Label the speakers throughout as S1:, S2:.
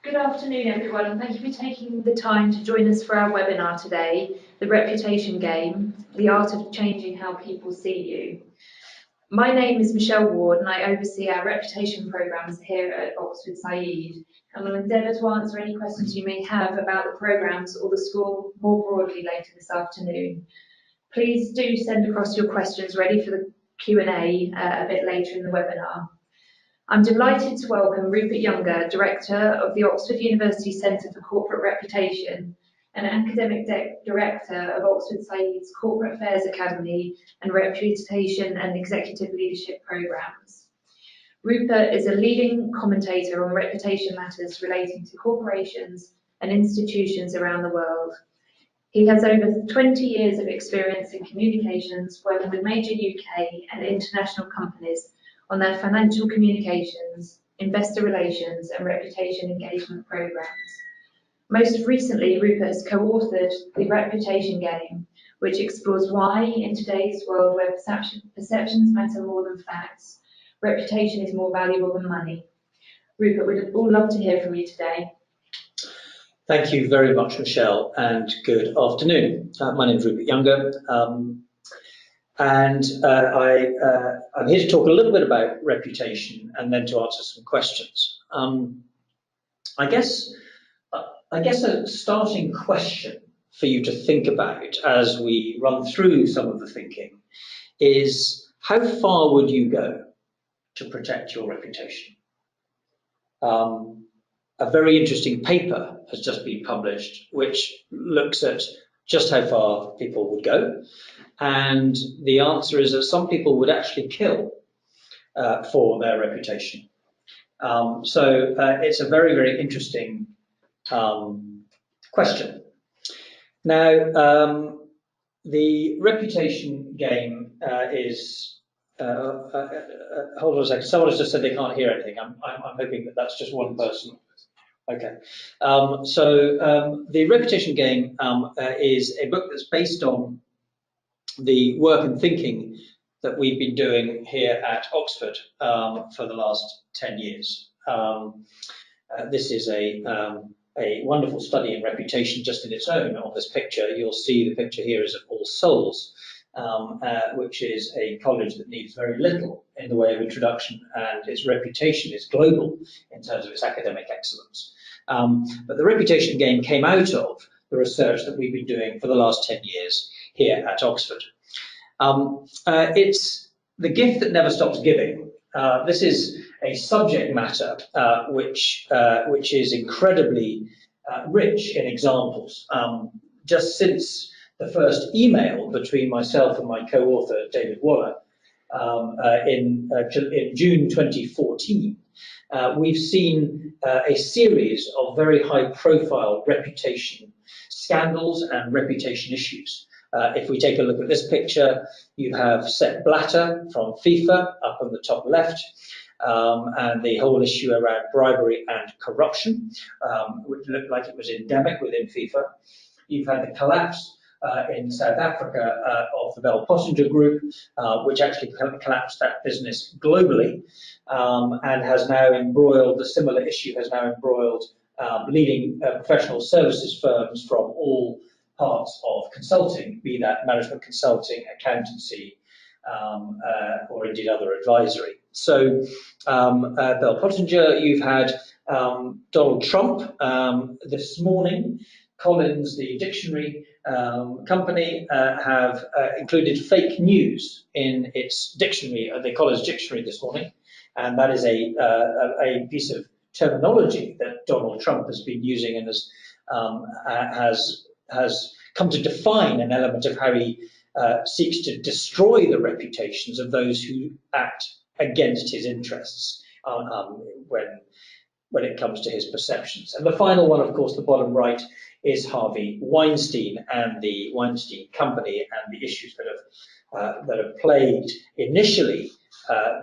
S1: Good afternoon, everyone, and thank you for taking the time to join us for our webinar today, The Reputation Game, The Art of Changing How People See You. My name is Michelle.ward, and I oversee our reputation programmes here at Oxford Said, and will endeavour to answer any questions you may have about the programmes or the school more broadly later this afternoon. Please do send across your questions ready for the Q&A a bit later in the webinar. I'm delighted to welcome Rupert Younger, Director of the Oxford University Centre for Corporate Reputation and Academic Director of Oxford Said's Corporate Affairs Academy and Reputation and Executive Leadership Programmes. Rupert is a leading commentator on reputation matters relating to corporations and institutions around the world. He has over 20 years of experience in communications, working with major UK and international companies on their financial communications, investor relations and reputation engagement programs. Most recently, Rupert has co-authored The Reputation Game, which explores why, in today's world where perceptions matter more than facts, reputation is more valuable than money. Rupert, we'd all love to hear from you today.
S2: Thank you very much, Michelle, and good afternoon. My name is Rupert Younger. I'm here to talk a little bit about reputation and then to answer some questions. I guess a starting question for you to think about as we run through some of the thinking is, how far would you go to protect your reputation? A very interesting paper has just been published which looks at just how far people would go. And the answer is that some people would actually kill for their reputation. So it's a very, very interesting question. Now, the reputation game is, hold on a second, someone has just said they can't hear anything. I'm hoping that that's just one person. Okay, the Reputation Game is a book that's based on the work and thinking that we've been doing here at Oxford for the last 10 years. This is a wonderful study in reputation just in its own. On this picture, you'll see the picture here is of All Souls, which is a college that needs very little in the way of introduction, and its reputation is global in terms of its academic excellence. But the Reputation Game came out of the research that we've been doing for the last 10 years here at Oxford. It's the gift that never stops giving. This is a subject matter which is incredibly rich in examples. Just since the first email between myself and my co-author, David Waller, in June 2014, we've seen a series of very high-profile reputation scandals and reputation issues. If we take a look at this picture, you have Sepp Blatter from FIFA up on the top left, and the whole issue around bribery and corruption, which looked like it was endemic within FIFA. You've had the collapse in South Africa of the Bell Pottinger Group, which actually collapsed that business globally, and has now embroiled, the similar issue has now embroiled leading professional services firms from all parts of consulting, be that management consulting, accountancy, or indeed other advisory. So Bell Pottinger, you've had Donald Trump this morning. Collins, the dictionary company, have included fake news in its dictionary, the Collins dictionary this morning, and that is a piece of terminology that Donald Trump has been using and has come to define an element of how he seeks to destroy the reputations of those who act against his interests when it comes to his perceptions. And the final one, of course, the bottom right, is Harvey Weinstein and the Weinstein Company and the issues that have plagued initially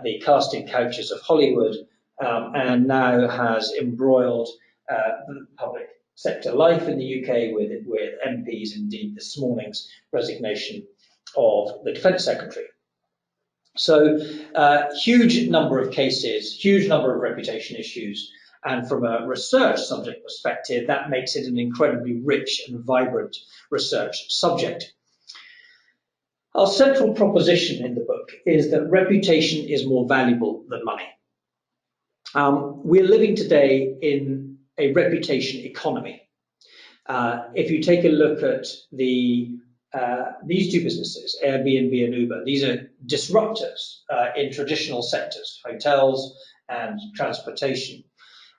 S2: the casting couches of Hollywood, and now has embroiled public sector life in the UK with MPs, indeed this morning's resignation of the Defence Secretary. So huge number of cases, huge number of reputation issues, And from a research subject perspective, that makes it an incredibly rich and vibrant research subject. Our central proposition in the book is that reputation is more valuable than money. We're living today in a reputation economy. If you take a look at these two businesses, Airbnb and Uber, these are disruptors in traditional sectors, hotels and transportation.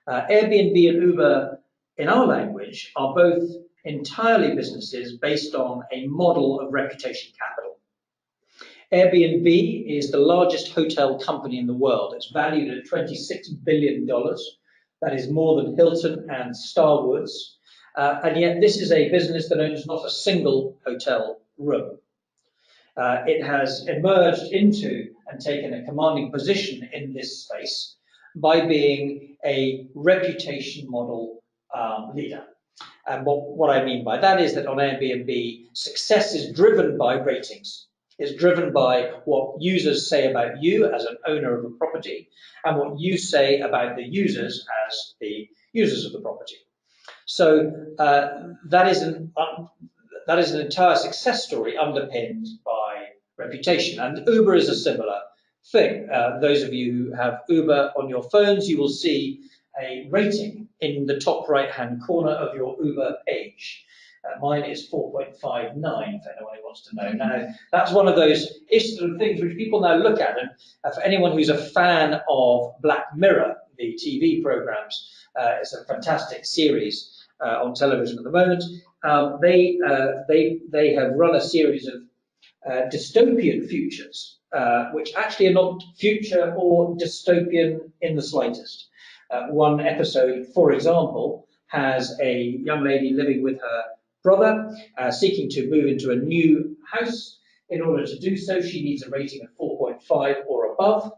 S2: Airbnb and Uber, in our language, are both entirely businesses based on a model of reputation capital. Airbnb is the largest hotel company in the world. It's valued at $26 billion. That is more than Hilton and Starwoods. And yet this is a business that owns not a single hotel room. It has emerged into and taken a commanding position in this space by being a reputation model leader. And what I mean by that is that on Airbnb, success is driven by ratings. It's driven by what users say about you as an owner of a property and what you say about the users as the users of the property. So that is an entire success story underpinned by reputation. And Uber is a similar thing. Those of you who have Uber on your phones, you will see a rating in the top right-hand corner of your Uber page. Mine is 4.59, if anyone wants to know. Now, that's one of those issues and things which people now look at. And for anyone who's a fan of Black Mirror, the TV programs, it's a fantastic series on television at the moment. They have run a series of dystopian futures, which actually are not future or dystopian in the slightest. One episode, for example, has a young lady living with her brother, seeking to move into a new house. In order to do so, she needs a rating of 4.5 or above,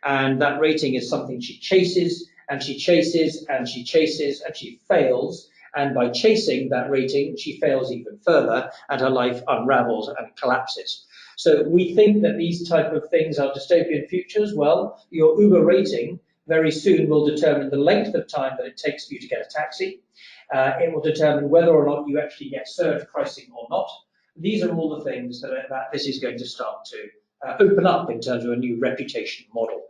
S2: and that rating is something she chases, and she chases, and she chases, and she fails, and by chasing that rating, she fails even further, and her life unravels and collapses. So we think that these type of things are dystopian futures. Well, your Uber rating very soon will determine the length of time that it takes for you to get a taxi. It will determine whether or not you actually get surge pricing or not. These are all the things that this is going to start to open up in terms of a new reputation model.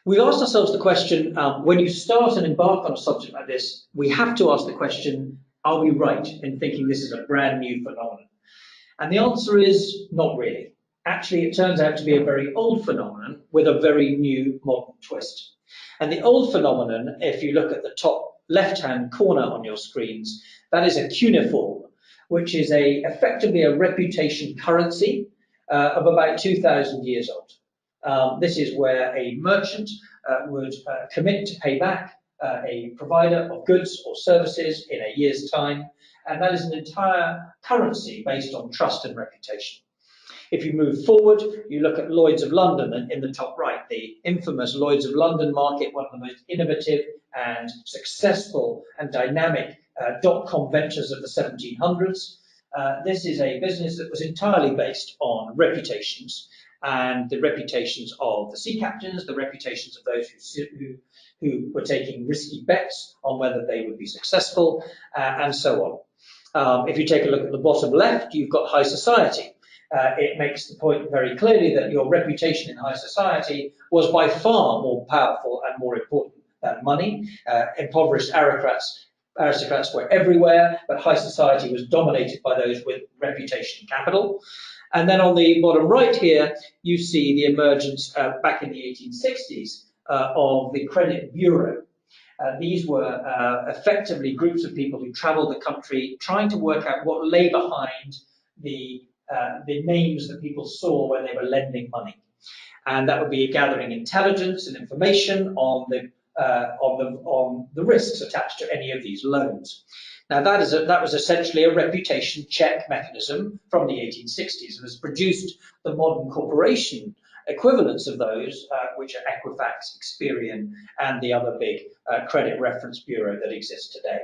S2: We asked ourselves the question, when you start and embark on a subject like this, we have to ask the question, are we right in thinking this is a brand new phenomenon? And the answer is not really. Actually, it turns out to be a very old phenomenon with a very new modern twist. And the old phenomenon, if you look at the top left-hand corner on your screens, that is a cuneiform, which is effectively a reputation currency of about 2,000 years old. This is where a merchant would commit to pay back a provider of goods or services in a year's time, and that is an entire currency based on trust and reputation. If you move forward, you look at Lloyd's of London, and in the top right, the infamous Lloyd's of London market, one of the most innovative and successful and dynamic dot-com ventures of the 1700s. This is a business that was entirely based on reputations, and the reputations of the sea captains, the reputations of those who were taking risky bets on whether they would be successful, and so on. If you take a look at the bottom left, you've got high society. It makes the point very clearly that your reputation in high society was by far more powerful and more important than money. Impoverished aristocrats were everywhere, but high society was dominated by those with reputation capital. And then on the bottom right here, you see the emergence back in the 1860s of the credit bureau. These were effectively groups of people who traveled the country trying to work out what lay behind the names that people saw when they were lending money. And that would be gathering intelligence and information on the risks attached to any of these loans. Now that was essentially a reputation check mechanism from the 1860s and has produced the modern corporation equivalents of those, which are Equifax, Experian, and the other big credit reference bureau that exists today.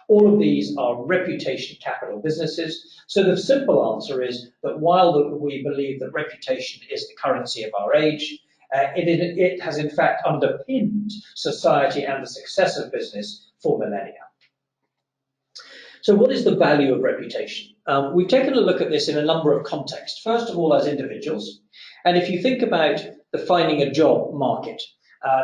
S2: All of these are reputation capital businesses. So the simple answer is that while we believe that reputation is the currency of our age, It has in fact underpinned society and the success of business for millennia. So what is the value of reputation? We've taken a look at this in a number of contexts. First of all, as individuals. And if you think about the finding a job market,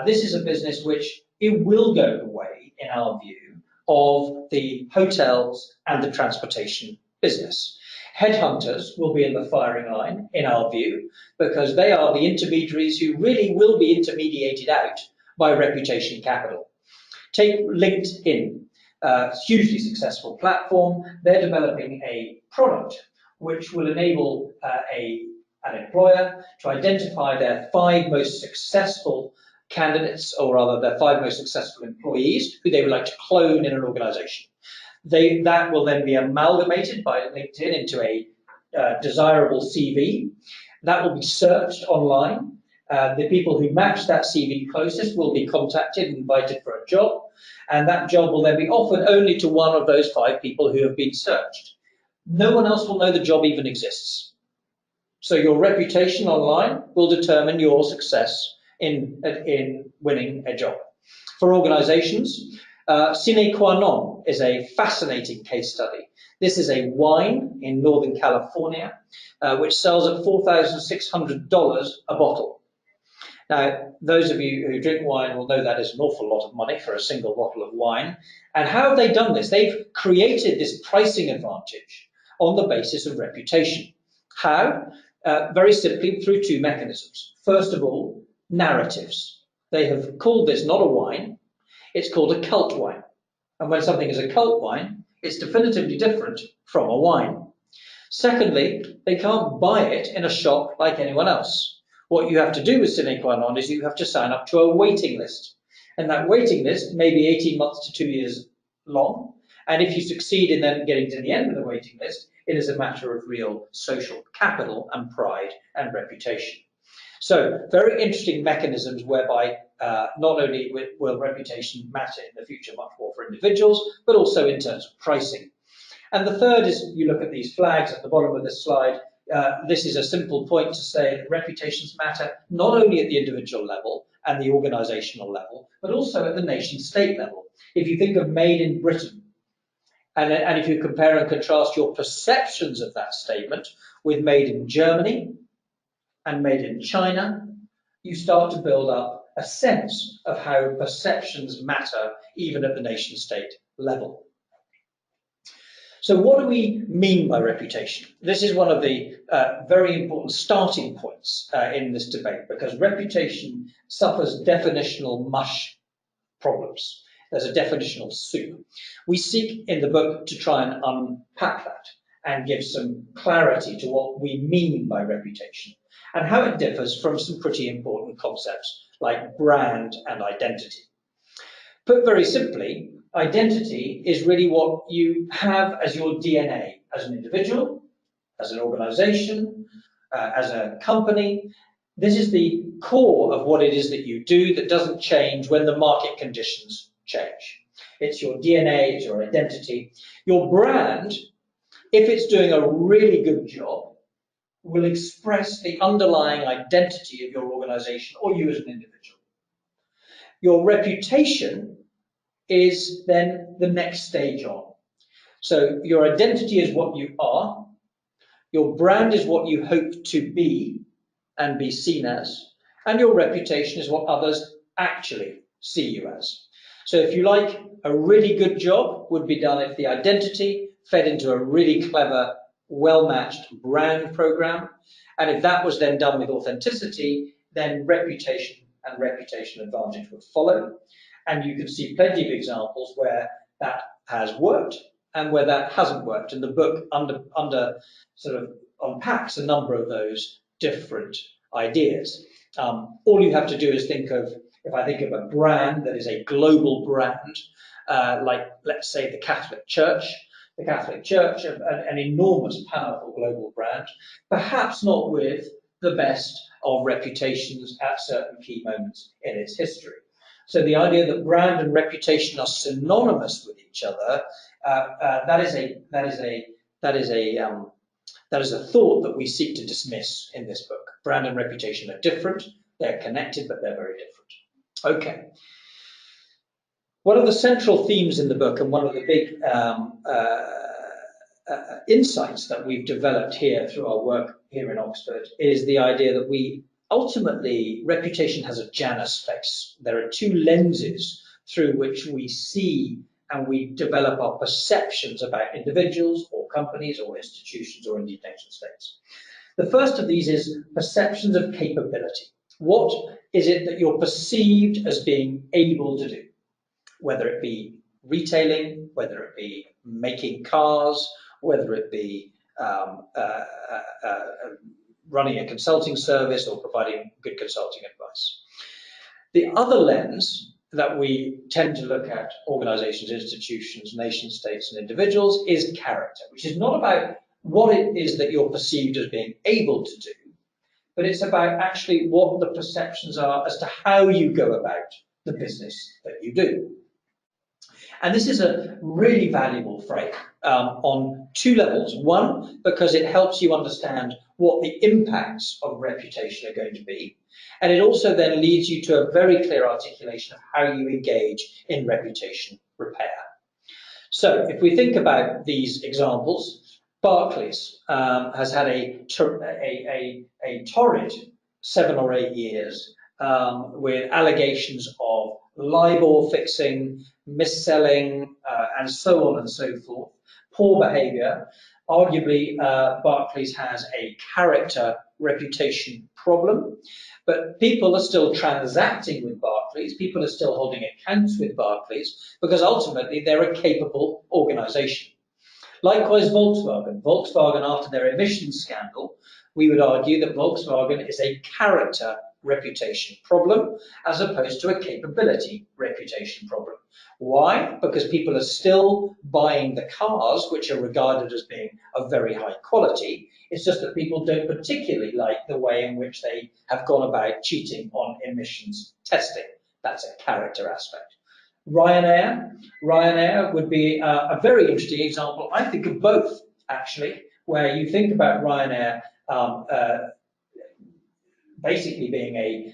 S2: this is a business which it will go the way, in our view, of the hotels and the transportation business. Headhunters will be in the firing line, in our view, because they are the intermediaries who really will be intermediated out by reputation capital. Take LinkedIn. Hugely successful platform. They're developing a product which will enable an employer to identify their 5 most successful candidates, or rather their 5 most successful employees who they would like to clone in an organization. That will then be amalgamated by LinkedIn into a desirable CV. That will be searched online. The people who match that CV closest will be contacted and invited for a job, and that job will then be offered only to one of those 5 people who have been searched. No one else will know the job even exists. So your reputation online will determine your success in winning a job. For organizations, sine qua non is a fascinating case study. This is a wine in Northern California, which sells at $4,600 a bottle. Now, those of you who drink wine will know that is an awful lot of money for a single bottle of wine. And how have they done this? They've created this pricing advantage on the basis of reputation. How? Very simply through 2 mechanisms. First of all, narratives. They have called this not a wine, it's called a cult wine. And when something is a cult wine, it's definitively different from a wine. Secondly, they can't buy it in a shop like anyone else. What you have to do with sine qua non is you have to sign up to a waiting list. And that waiting list may be 18 months to 2 years long. And if you succeed in then getting to the end of the waiting list, it is a matter of real social capital and pride and reputation. So very interesting mechanisms whereby not only will reputation matter in the future much more for individuals, but also in terms of pricing. And the third is, you look at these flags at the bottom of this slide, this is a simple point to say that reputations matter not only at the individual level and the organizational level, but also at the nation state level. If you think of made in Britain, and if you compare and contrast your perceptions of that statement with made in Germany and made in China, you start to build up a sense of how perceptions matter even at the nation state level. So what do we mean by reputation? This is one of the very important starting points in this debate, because reputation suffers definitional mush problems. There's a definitional soup. We seek in the book to try and unpack that and give some clarity to what we mean by reputation and how it differs from some pretty important concepts like brand and identity. Put very simply, identity is really what you have as your DNA, as an individual, as an organization, as a company. This is the core of what it is that you do that doesn't change when the market conditions change. It's your DNA, it's your identity. Your brand, if it's doing a really good job, will express the underlying identity of your organization or you as an individual. Your reputation is then the next stage on. So your identity is what you are, your brand is what you hope to be and be seen as, and your reputation is what others actually see you as. So if you like, a really good job would be done if the identity fed into a really clever, well-matched brand program, and if that was then done with authenticity, then reputation and reputation advantage would follow. And you can see plenty of examples where that has worked and where that hasn't worked. And the book under sort of unpacks a number of those different ideas. All you have to do is think of, if I think of a brand that is a global brand, like let's say the Catholic Church, an enormous, powerful global brand, perhaps not with the best of reputations at certain key moments in its history. So the idea that brand and reputation are synonymous with each other, that is a thought that we seek to dismiss in this book. Brand and reputation are different. They're connected, but they're very different. Okay. One of the central themes in the book, and one of the big insights that we've developed here through our work here in Oxford, is the idea that we ultimately, reputation has a Janus face. There are two lenses through which we see and we develop our perceptions about individuals or companies or institutions or indeed nation states. The first of these is perceptions of capability. What is it that you're perceived as being able to do? Whether it be retailing, whether it be making cars, whether it be running a consulting service or providing good consulting advice. The other lens that we tend to look at organizations, institutions, nation states, and individuals is character, which is not about what it is that you're perceived as being able to do, but it's about actually what the perceptions are as to how you go about the business that you do. And this is a really valuable frame on two levels. One, because it helps you understand what the impacts of reputation are going to be. And it also then leads you to a very clear articulation of how you engage in reputation repair. So if we think about these examples, Barclays has had a torrid 7 or 8 years with allegations of LIBOR fixing, mis-selling, and so on and so forth, poor behaviour. Arguably, Barclays has a character reputation problem, but people are still transacting with Barclays, people are still holding accounts with Barclays, because ultimately they're a capable organisation. Likewise, Volkswagen. Volkswagen, after their emissions scandal, we would argue that Volkswagen is a character reputation problem as opposed to a capability reputation problem. Why? Because people are still buying the cars which are regarded as being of very high quality. It's just that people don't particularly like the way in which they have gone about cheating on emissions testing. That's a character aspect. Ryanair would be a very interesting example, I think, of both, actually, where you think about Ryanair basically being a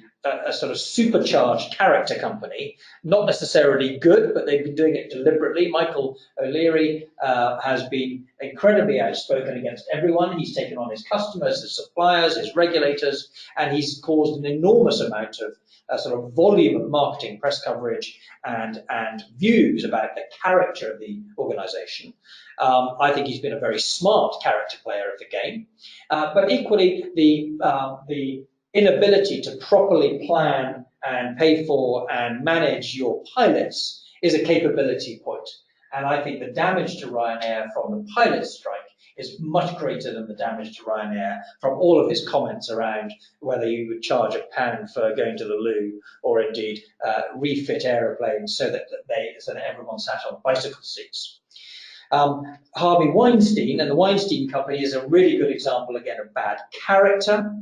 S2: sort of supercharged character company, not necessarily good, but they've been doing it deliberately. Michael O'Leary has been incredibly outspoken against everyone. He's taken on his customers, his suppliers, his regulators, and he's caused an enormous amount of sort of volume of marketing, press coverage, and views about the character of the organisation. I think he's been a very smart character player of the game, but equally the inability to properly plan and pay for and manage your pilots is a capability point. And I think the damage to Ryanair from the pilot strike is much greater than the damage to Ryanair from all of his comments around whether you would charge £1 for going to the loo or indeed refit aeroplanes so that everyone sat on bicycle seats. Harvey Weinstein and the Weinstein Company is a really good example, again, of bad character.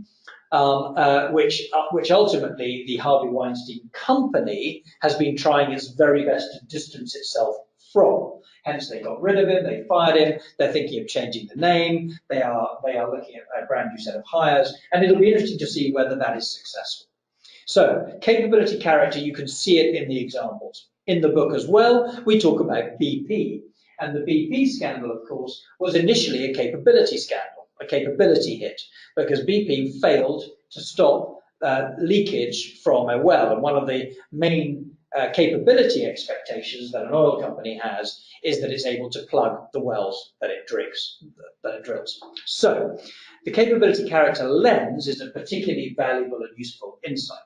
S2: Which ultimately the Harvey Weinstein Company has been trying its very best to distance itself from. Hence, they got rid of him, they fired him, they're thinking of changing the name, they are looking at a brand new set of hires, and it'll be interesting to see whether that is successful. So, capability character, you can see it in the examples. In the book as well, we talk about BP, and the BP scandal, of course, was initially a capability scandal, a capability hit, because BP failed to stop leakage from a well. And one of the main capability expectations that an oil company has is that it's able to plug the wells that it drills. So the capability character lens is a particularly valuable and useful insight.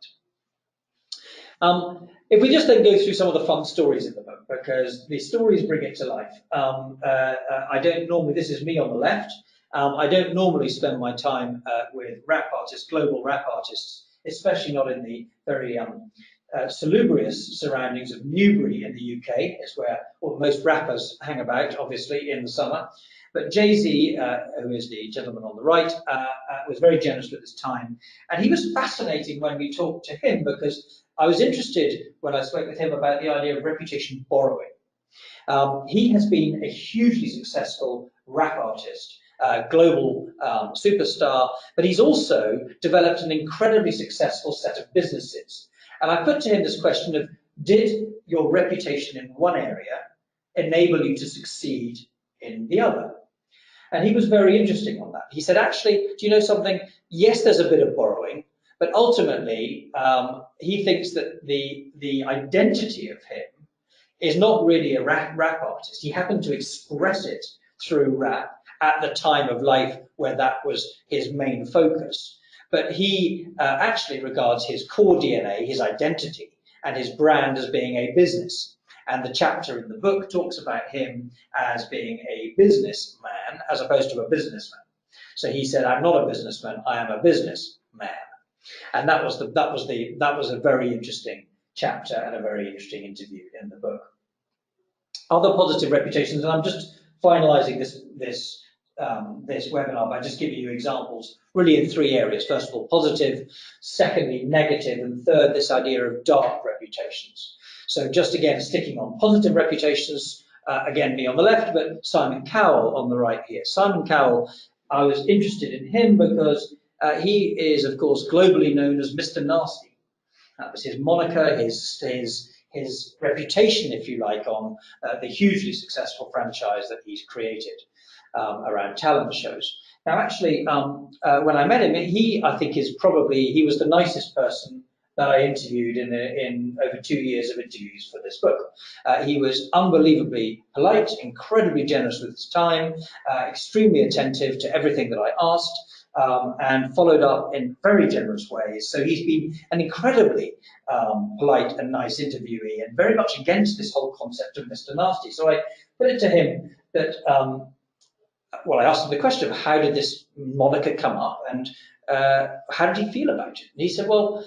S2: If we just then go through some of the fun stories in the book, because the stories bring it to life. I don't normally, this is me on the left, I don't normally spend my time with rap artists, global rap artists, especially not in the very salubrious surroundings of Newbury in the UK. It's where most rappers hang about, obviously, in the summer. But Jay-Z, who is the gentleman on the right, was very generous with his time. And he was fascinating when we talked to him, because I was interested when I spoke with him about the idea of reputation borrowing. He has been a hugely successful rap artist, global superstar, but he's also developed an incredibly successful set of businesses. And I put to him this question of, did your reputation in one area enable you to succeed in the other? And he was very interesting on that. He said, actually, do you know something? Yes, there's a bit of borrowing, but ultimately, he thinks that the identity of him is not really a rap artist. He happened to express it through rap at the time of life where that was his main focus. But he actually regards his core DNA, his identity, and his brand as being a business. And the chapter in the book talks about him as being a businessman as opposed to a businessman. So he said, I'm not a businessman, I am a businessman. And that was a very interesting chapter and a very interesting interview in the book. Other positive reputations, and I'm just finalizing this webinar by just giving you examples really in three areas. First of all, positive, secondly, negative, and third, this idea of dark reputations. So just again, sticking on positive reputations, again, me on the left, but Simon Cowell on the right here. Simon Cowell, I was interested in him because he is, of course, globally known as Mr. Nasty. That was his moniker, his reputation, if you like, on the hugely successful franchise that he's created around talent shows. Now, actually, when I met him, I think he was the nicest person that I interviewed in over 2 years of interviews for this book. He was unbelievably polite, incredibly generous with his time, extremely attentive to everything that I asked, and followed up in very generous ways. So he's been an incredibly polite and nice interviewee, and very much against this whole concept of Mr. Nasty. So I put it to him that, I asked him the question of how did this moniker come up, and how did he feel about it? And he said, well,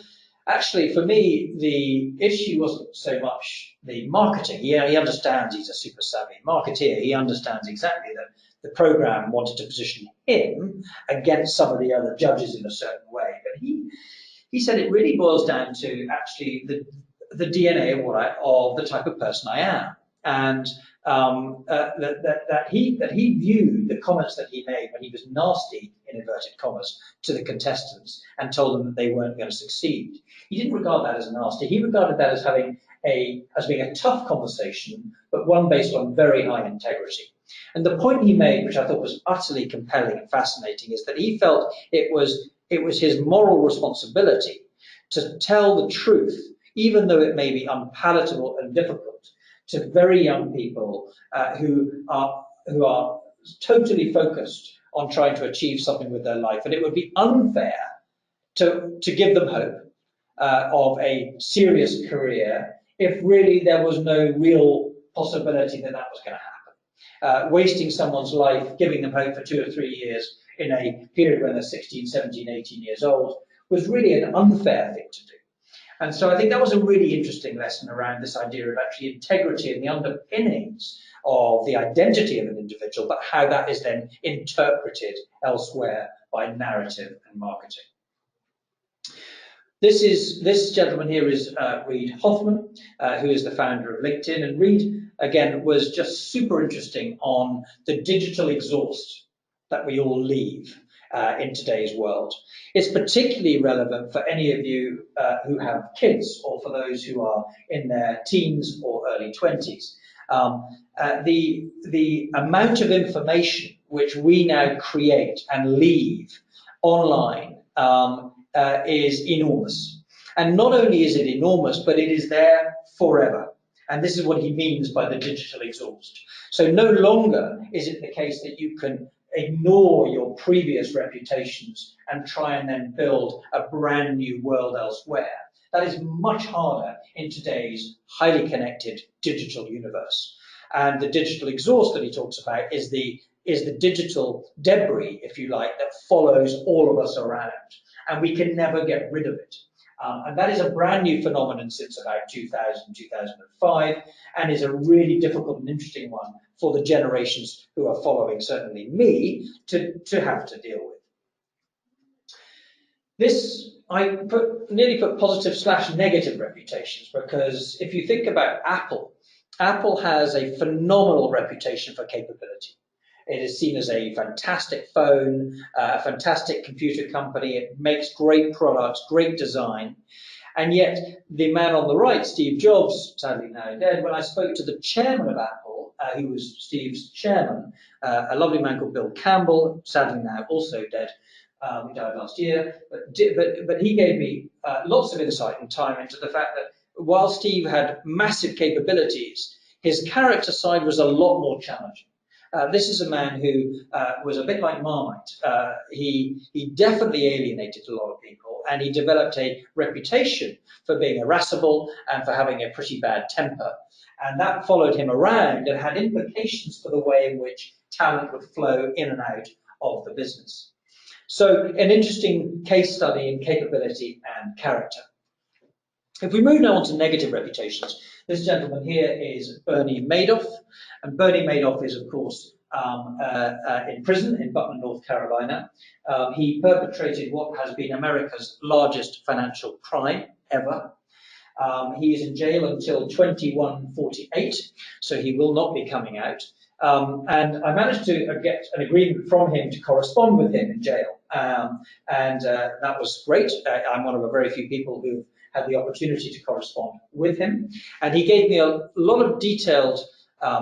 S2: actually, for me, the issue wasn't so much the marketing. He understands, he's a super savvy marketeer. He understands exactly that the program wanted to position him against some of the other judges in a certain way. But he said it really boils down to actually the DNA of the type of person I am. And that he viewed the comments that he made when he was nasty, in inverted commas, to the contestants and told them that they weren't going to succeed. He didn't regard that as nasty. He regarded that as being a tough conversation, but one based on very high integrity. And the point he made, which I thought was utterly compelling and fascinating, is that he felt it was his moral responsibility to tell the truth, even though it may be unpalatable and difficult, to very young people who are totally focused on trying to achieve something with their life. And it would be unfair to give them hope of a serious career if really there was no real possibility that was going to happen. Wasting someone's life, giving them hope for 2 or 3 years in a period when they're 16, 17, 18 years old was really an unfair thing to do. And so I think that was a really interesting lesson around this idea of actually integrity and the underpinnings of the identity of an individual, but how that is then interpreted elsewhere by narrative and marketing. This gentleman here is Reid Hoffman, who is the founder of LinkedIn. And Reid, again, was just super interesting on the digital exhaust that we all leave in today's world. It's particularly relevant for any of you who have kids, or for those who are in their teens or early 20s. The amount of information which we now create and leave online is enormous. And not only is it enormous, but it is there forever. And this is what he means by the digital exhaust. So no longer is it the case that you can ignore your previous reputations and try and then build a brand new world elsewhere. That is much harder in today's highly connected digital universe. And the digital exhaust that he talks about is the digital debris, if you like, that follows all of us around. And we can never get rid of it. And that is a brand new phenomenon since about 2000, 2005, and is a really difficult and interesting one for the generations who are following, certainly me, to have to deal with. This, I nearly put positive/negative reputations, because if you think about Apple has a phenomenal reputation for capability. It is seen as a fantastic phone, a fantastic computer company. It makes great products, great design. And yet, the man on the right, Steve Jobs, sadly now dead, when I spoke to the chairman of Apple, who was Steve's chairman, a lovely man called Bill Campbell, sadly now also dead, he died last year, but he gave me lots of insight and time into the fact that while Steve had massive capabilities, his character side was a lot more challenging. This is a man who was a bit like Marmite. He definitely alienated a lot of people, and he developed a reputation for being irascible and for having a pretty bad temper. And that followed him around and had implications for the way in which talent would flow in and out of the business. So an interesting case study in capability and character. If we move now on to negative reputations, this gentleman here is Bernie Madoff, and Bernie Madoff is, of course, in prison in Butler, North Carolina. He perpetrated what has been America's largest financial crime ever. He is in jail until 2148, so he will not be coming out. And I managed to get an agreement from him to correspond with him in jail, and that was great. I'm one of the very few people who had the opportunity to correspond with him, and he gave me a lot of detailed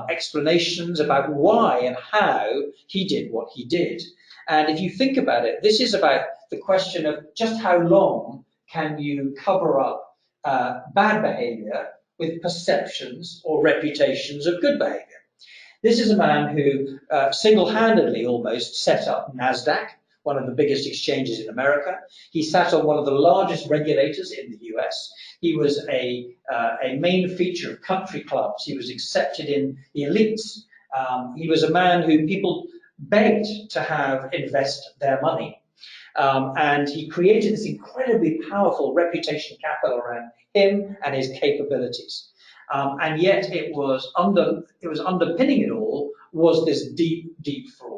S2: explanations about why and how he did what he did. And if you think about it, this is about the question of just how long can you cover up bad behavior with perceptions or reputations of good behavior. This is a man who single-handedly almost set up NASDAQ, one of the biggest exchanges in America. He sat on one of the largest regulators in the US. He was a main feature of country clubs. He was accepted in the elites. He was a man who people begged to have invest their money. And he created this incredibly powerful reputation capital around him and his capabilities. And yet it was underpinning it all was this deep, deep fraud.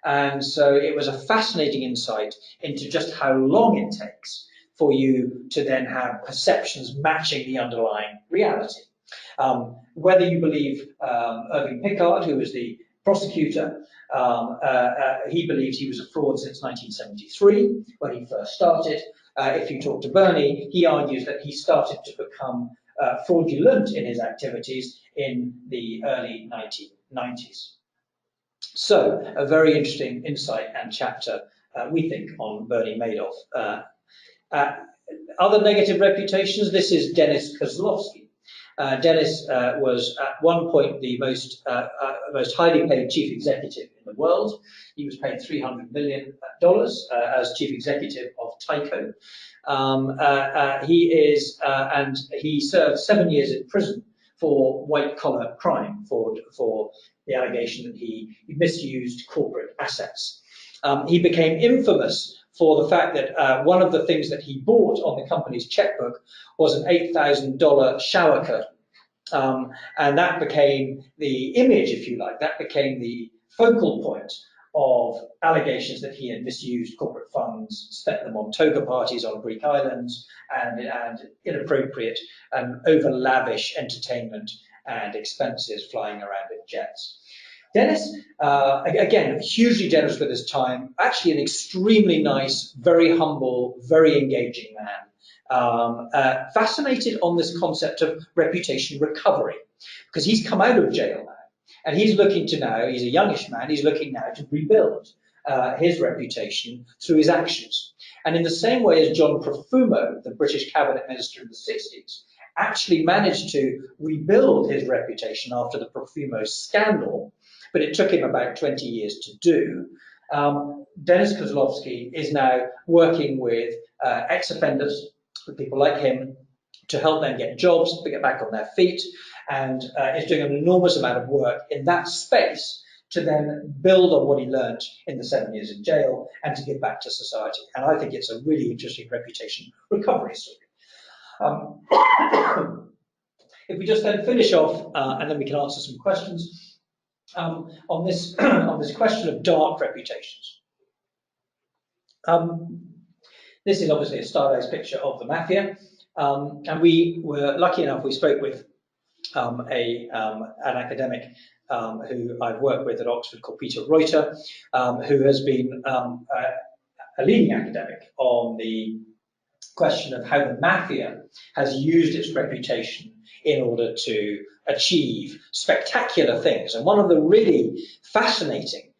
S2: And so it was a fascinating insight into just how long it takes for you to then have perceptions matching the underlying reality. Whether you believe Irving Pickard, who was the prosecutor, he believes he was a fraud since 1973 when he first started. If you talk to Bernie, he argues that he started to become fraudulent in his activities in the early 1990s. So, a very interesting insight and chapter, we think, on Bernie Madoff. Other negative reputations, this is Dennis Kozlowski. Dennis was at one point the most highly paid chief executive in the world. He was paid $300 million as chief executive of Tyco. He served 7 years in prison for white-collar crime, for the allegation that he misused corporate assets. He became infamous for the fact that one of the things that he bought on the company's checkbook was an $8,000 shower curtain. And that became the image, if you like, that became the focal point of allegations that he had misused corporate funds, spent them on toga parties on Greek islands, and inappropriate and over-lavish entertainment and expenses flying around in jets. Dennis, again, hugely generous with his time, actually an extremely nice, very humble, very engaging man. Fascinated on this concept of reputation recovery, because he's come out of jail now, and he's looking to now, he's a youngish man, he's looking now to rebuild his reputation through his actions. And in the same way as John Profumo, the British cabinet minister in the 60s, actually managed to rebuild his reputation after the Profumo scandal, but it took him about 20 years to do. Dennis Kozlowski is now working with ex-offenders, with people like him, to help them get jobs, to get back on their feet, and is doing an enormous amount of work in that space to then build on what he learned in the 7 years in jail and to give back to society. And I think it's a really interesting reputation recovery story. If we just then finish off, and then we can answer some questions on this question of dark reputations. This is obviously a stylized picture of the mafia, and we were lucky enough. We spoke with an academic who I've worked with at Oxford called Peter Reuter, who has been a leading academic on the question of how the mafia has used its reputation in order to achieve spectacular things. And one of the really fascinating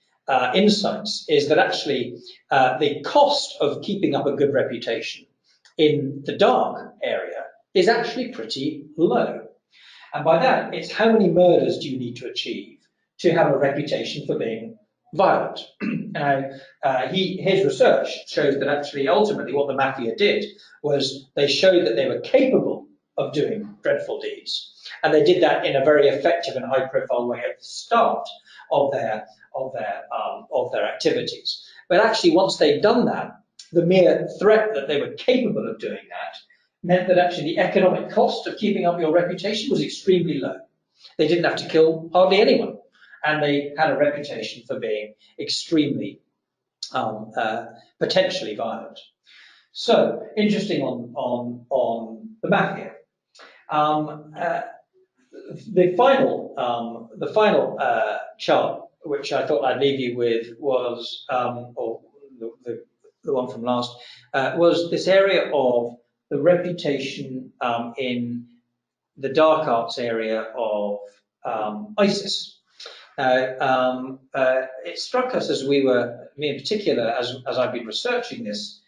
S2: insights is that actually the cost of keeping up a good reputation in the dark area is actually pretty low. And by that, it's how many murders do you need to achieve to have a reputation for being violent. Now, his research shows that actually ultimately what the mafia did was they showed that they were capable of doing dreadful deeds. And they did that in a very effective and high-profile way at the start of their activities. But actually, once they'd done that, the mere threat that they were capable of doing that meant that actually the economic cost of keeping up your reputation was extremely low. They didn't have to kill hardly anyone, and they had a reputation for being extremely potentially violent. So, interesting on the mafia. The final chart, which I thought I'd leave you with, was, or the one from last, was this area of the reputation in the dark arts area of ISIS. It struck us as we were, me in particular, as I've been researching this,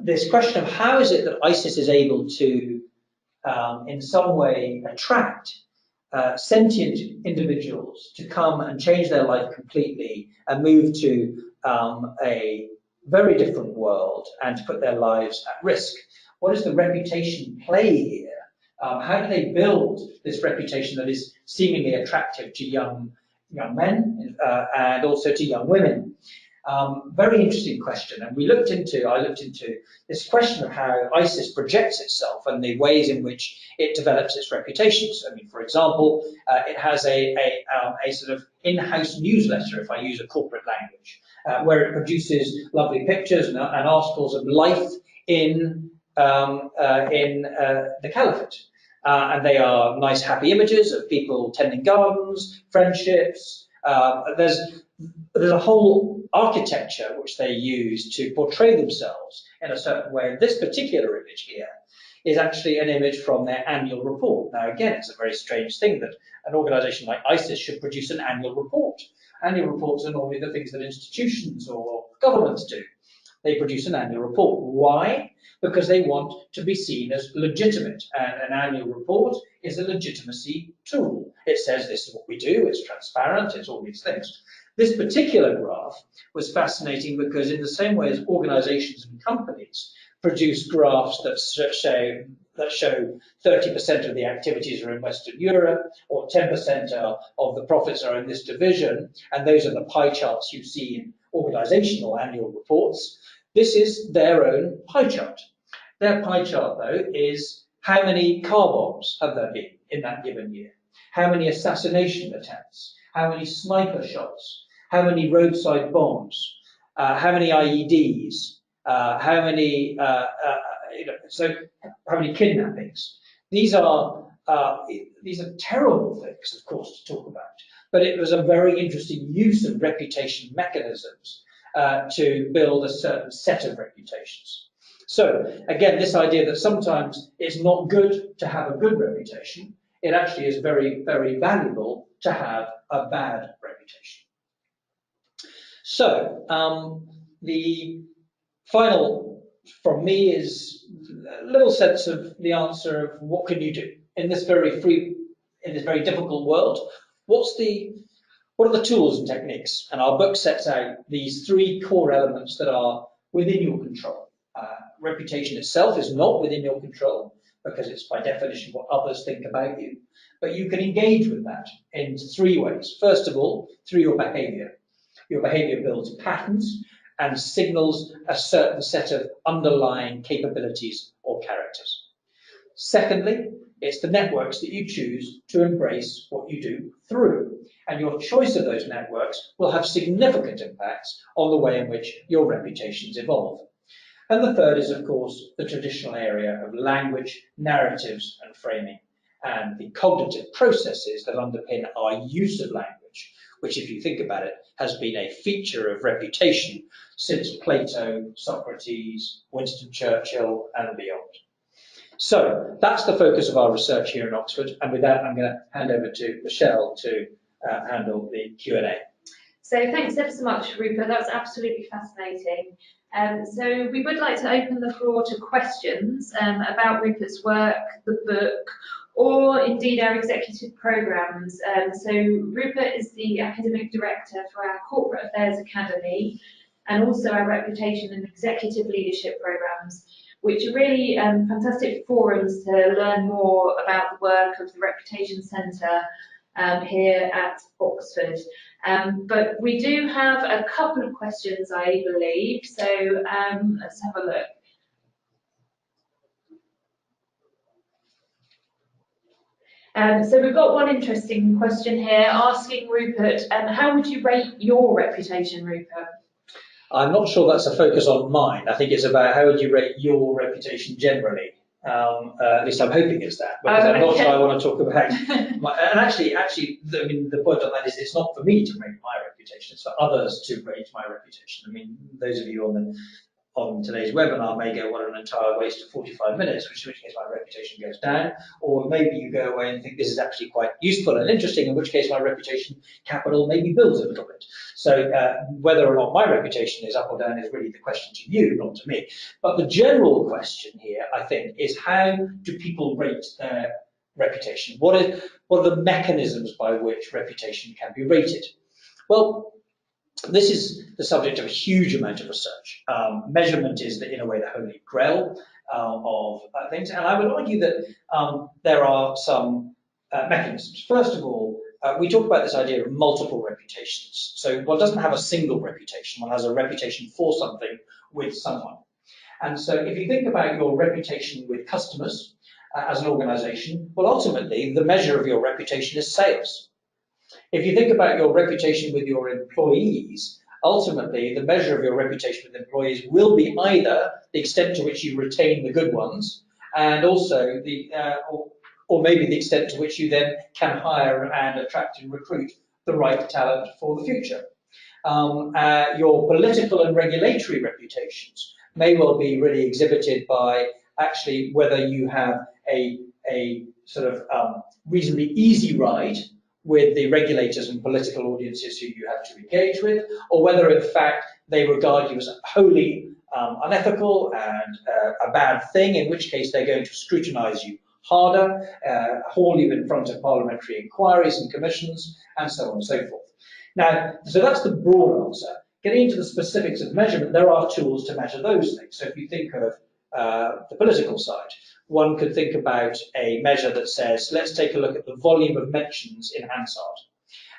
S2: this question of how is it that ISIS is able to, in some way, attract sentient individuals to come and change their life completely and move to a very different world and to put their lives at risk. What is the reputation play here? How do they build this reputation that is seemingly attractive to young men and also to young women? Very interesting question, and I looked into this question of how ISIS projects itself and the ways in which it develops its reputations. I mean, for example, it has a sort of in-house newsletter, if I use a corporate language, where it produces lovely pictures and articles of life in the caliphate. And they are nice, happy images of people tending gardens, friendships. There's a whole architecture which they use to portray themselves in a certain way. This particular image here is actually an image from their annual report. Now, again, it's a very strange thing that an organization like ISIS should produce an annual report. Annual reports are normally the things that institutions or governments do. They produce an annual report. Why? Because they want to be seen as legitimate. And an annual report is a legitimacy tool. It says this is what we do, it's transparent, it's all these things. This particular graph was fascinating because in the same way as organizations and companies produce graphs that show 30% of the activities are in Western Europe, or 10% of the profits are in this division, and those are the pie charts you see in organizational annual reports. This is their own pie chart. Their pie chart, though, is how many car bombs have there been in that given year? How many assassination attempts? How many sniper shots? How many roadside bombs? How many IEDs? How many kidnappings? These are terrible things, of course, to talk about. But it was a very interesting use of reputation mechanisms to build a certain set of reputations. So again, this idea that sometimes it's not good to have a good reputation, it actually is very, very valuable to have a bad reputation. So the final from me is a little sense of the answer of what can you do in this very difficult world. What are the tools and techniques? And our book sets out these three core elements that are within your control. Reputation itself is not within your control because it's by definition what others think about you. But you can engage with that in three ways. First of all, through your behavior. Your behavior builds patterns and signals a certain set of underlying capabilities or characters. Secondly, it's the networks that you choose to embrace what you do through. And your choice of those networks will have significant impacts on the way in which your reputations evolve. And the third is, of course, the traditional area of language, narratives, and framing. and the cognitive processes that underpin our use of language, which, if you think about it, has been a feature of reputation since Plato, Socrates, Winston Churchill, and beyond. So that's the focus of our research here in Oxford. And with that, I'm going to hand over to Michelle to handle the Q&A.
S1: So thanks ever so much, Rupert. That's absolutely fascinating. So we would like to open the floor to questions about Rupert's work, the book, or indeed our executive programmes. So Rupert is the academic director for our Corporate Affairs Academy and also our Reputation and Executive Leadership programmes, which are really fantastic forums to learn more about the work of the Reputation Centre here at Oxford. But we do have a couple of questions, I believe, so let's have a look. So we've got one interesting question here asking Rupert, how would you rate your reputation, Rupert?
S2: I'm not sure that's a focus on mine. I think it's about how would you rate your reputation generally. At least I'm hoping it's that, because I'm not sure I want to talk about and actually, I mean, the point on that is it's not for me to rate my reputation, it's for others to rate my reputation. I mean, those of you on today's webinar may go, what an entire waste of 45 minutes, which in which case my reputation goes down, or maybe you go away and think this is actually quite useful and interesting, in which case my reputation capital maybe builds a little bit. So whether or not my reputation is up or down is really the question to you, not to me. But the general question here, I think, is how do people rate their reputation? What are the mechanisms by which reputation can be rated? Well, this is the subject of a huge amount of research. Measurement is, in a way, the holy grail of things. And I would argue that there are some mechanisms. First of all, we talk about this idea of multiple reputations. So one doesn't have a single reputation. One has a reputation for something with someone. And so if you think about your reputation with customers as an organization, well, ultimately, the measure of your reputation is sales. If you think about your reputation with your employees, ultimately the measure of your reputation with employees will be either the extent to which you retain the good ones, and also or maybe the extent to which you then can hire and attract and recruit the right talent for the future. Your political and regulatory reputations may well be really exhibited by actually whether you have a sort of reasonably easy ride with the regulators and political audiences who you have to engage with, or whether in fact they regard you as wholly unethical and a bad thing, in which case they're going to scrutinise you harder, haul you in front of parliamentary inquiries and commissions, and so on and so forth. Now, so that's the broad answer. Getting into the specifics of measurement, there are tools to measure those things. So if you think of the political side, one could think about a measure that says, let's take a look at the volume of mentions in Hansard.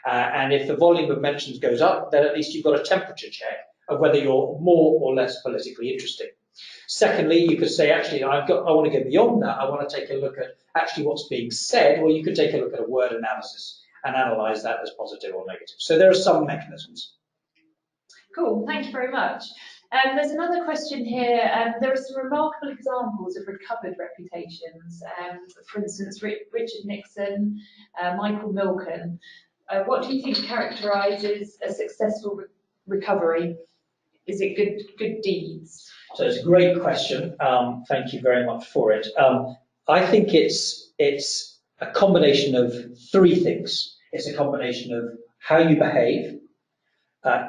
S2: And if the volume of mentions goes up, then at least you've got a temperature check of whether you're more or less politically interesting. Secondly, you could say, actually, I want to go beyond that. I want to take a look at actually what's being said, or you could take a look at a word analysis and analyze that as positive or negative. So there are some mechanisms.
S1: Cool, thank you very much. There's another question here. There are some remarkable examples of recovered reputations. For instance, Richard Nixon, Michael Milken. What do you think characterises a successful recovery? Is it good deeds?
S2: So it's a great question. Thank you very much for it. I think it's a combination of three things. It's a combination of how you behave.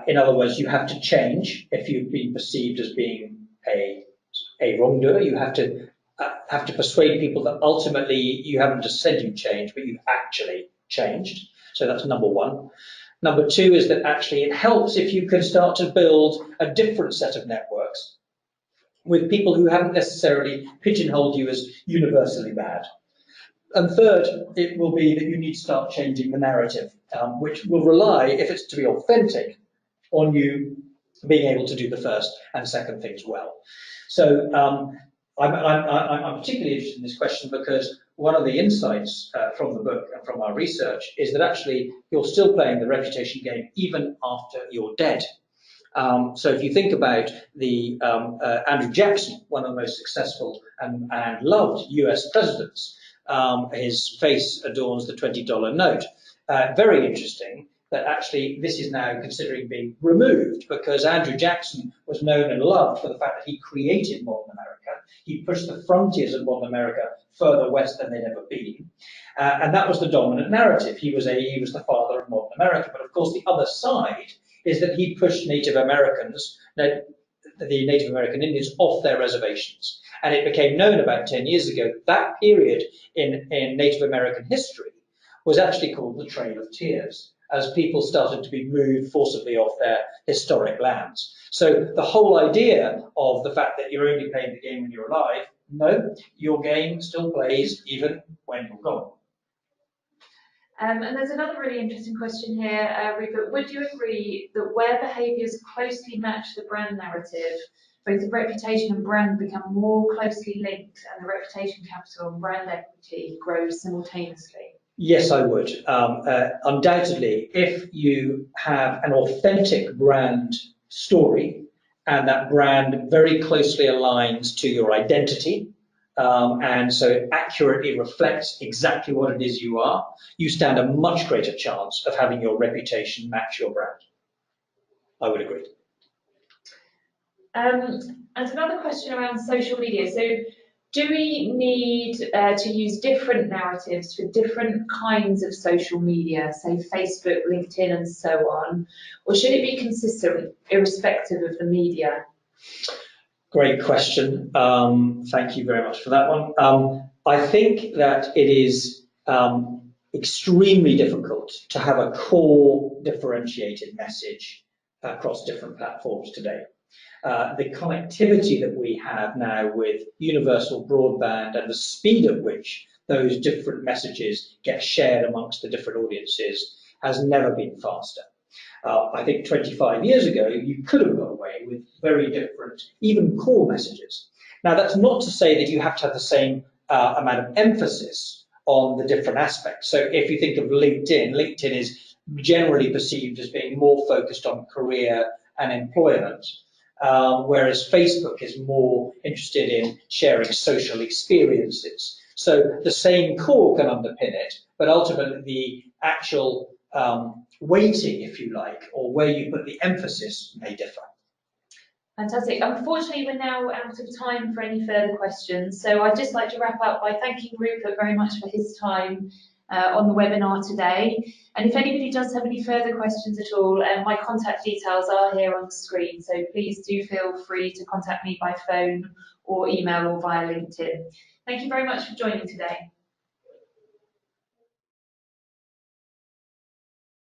S2: In other words, you have to change if you've been perceived as being a wrongdoer. You have to persuade people that ultimately you haven't just said you changed, but you've actually changed. So that's number one. Number two is that actually it helps if you can start to build a different set of networks with people who haven't necessarily pigeonholed you as universally bad. And third, it will be that you need to start changing the narrative, which will rely, if it's to be authentic, on you being able to do the first and second things well. So I'm particularly interested in this question because one of the insights from the book and from our research is that actually you're still playing the reputation game even after you're dead. So if you think about the Andrew Jackson, one of the most successful and loved US presidents, his face adorns the $20 note. Very interesting that actually this is now considering being removed, because Andrew Jackson was known and loved for the fact that he created modern America. He pushed the frontiers of modern America further west than they'd ever been. And that was the dominant narrative. He was the father of modern America. But of course, the other side is that he pushed Native Americans, the Native American Indians, off their reservations. And it became known about 10 years ago that period in Native American history was actually called the Trail of Tears, as people started to be moved forcibly off their historic lands. So the whole idea of the fact that you're only playing the game when you're alive, no, your game still plays even when you're gone.
S1: And there's another really interesting question here, Rupert. Would you agree that where behaviours closely match the brand narrative, both the reputation and brand become more closely linked and the reputation capital and brand equity grows simultaneously?
S2: Yes, I would. Undoubtedly, if you have an authentic brand story and that brand very closely aligns to your identity, and so it accurately reflects exactly what it is you are, you stand a much greater chance of having your reputation match your brand. I would agree.
S1: And another question around social media. So, do we need to use different narratives for different kinds of social media, say Facebook, LinkedIn, and so on? Or should it be consistent irrespective of the media?
S2: Great question. Thank you very much for that one. I think that it is extremely difficult to have a core differentiated message across different platforms today. The connectivity that we have now with universal broadband and the speed at which those different messages get shared amongst the different audiences has never been faster. I think 25 years ago, you could have got away with very different, even core messages. Now, that's not to say that you have to have the same amount of emphasis on the different aspects. So if you think of LinkedIn, LinkedIn is generally perceived as being more focused on career and employment, whereas Facebook is more interested in sharing social experiences. So the same core can underpin it, but ultimately the actual weighting, if you like, or where you put the emphasis may differ.
S1: Fantastic. Unfortunately, we're now out of time for any further questions. So I'd just like to wrap up by thanking Rupert very much for his time on the webinar today. And if anybody does have any further questions at all, my contact details are here on the screen. So please do feel free to contact me by phone or email or via LinkedIn. Thank you very much for joining today.